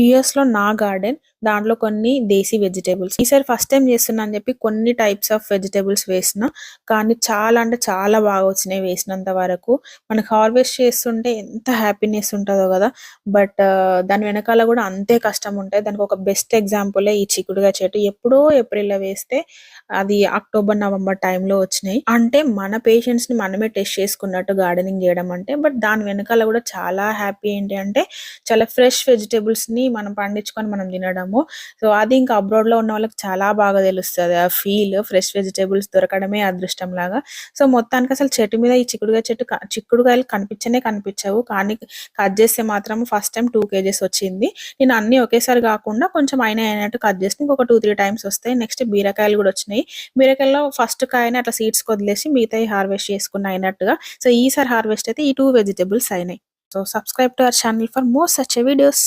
యూఎస్‌లో నా గార్డెన్. దాంట్లో కొన్ని దేశీ వెజిటబుల్స్. ఈసారి ఫస్ట్ టైమ్ చేస్తున్నా అని చెప్పి కొన్ని టైప్స్ ఆఫ్ వెజిటబుల్స్ వేసిన. కానీ చాలా అంటే చాలా బాగా వచ్చినాయి వేసినంత వరకు. మనకు హార్వెస్ట్ చేస్తుంటే ఎంత హ్యాపీనెస్ ఉంటదో గదా! బట్ దాని వెనకాల గూడా అంతే కష్టం ఉంటది. దానికి ఒక బెస్ట్ ఎగ్జాంపులే ఈ చిక్కుడుగాయ చెట్టు. ఎప్పుడో ఏప్రిల్‌లో వేస్తే అది అక్టోబర్, నవంబర్ టైంలో వచ్చినాయి. అంటే మన పేషెన్స్‌ని మనమే టెస్ట్ చేసుకున్నట్టు గార్డెనింగ్ జేయడం అంటే. బట్ దాని వెనకాల గూడా చాలా హ్యాపీ ఏంటి అంటే చాలా ఫ్రెష్ వెజిటబుల్స్‌ని మనం పండించుకొని మనం తినడము. సో, అది ఇంకా అబ్రాడ్‌లో ఉన్న వాళ్ళకి చాలా బాగా తెలుస్తది. ఆ ఫీల్ ఫ్రెష్ వెజిటబుల్స్ దొరకడమే అదృష్టంలాగా. సో, మొత్తానికి అసలు చెట్టు మీద ఈ చిక్కుడుగాయ చెట్టు చిక్కుడుగాయలు కనిపించనే కనిపించవు. కానీ కట్ చేస్తే మాత్రం ఫస్ట్ టైమ్ 2 కేజెస్ వచ్చింది. నేను అన్నీ ఒకేసారి కాకుండా కొంచెం అయినట్టు కట్ చేస్తే ఇంకొక 2, 3 టైమ్స్ వస్తాయి. నెక్స్ట్ బీరకాయలు కూడా వచ్చినాయి. బీరకాయల్లో ఫస్ట్ కాయని అట్లా సీడ్స్‌కి వదిలేసి మిగతాయి హార్వెస్ట్ చేసుకున్న అయినట్టుగా. సో, ఈసారి హార్వెస్ట్ అయితే ఈ 2 వెజిటబుల్స్ అయినాయి. So subscribe to our channel for more such videos.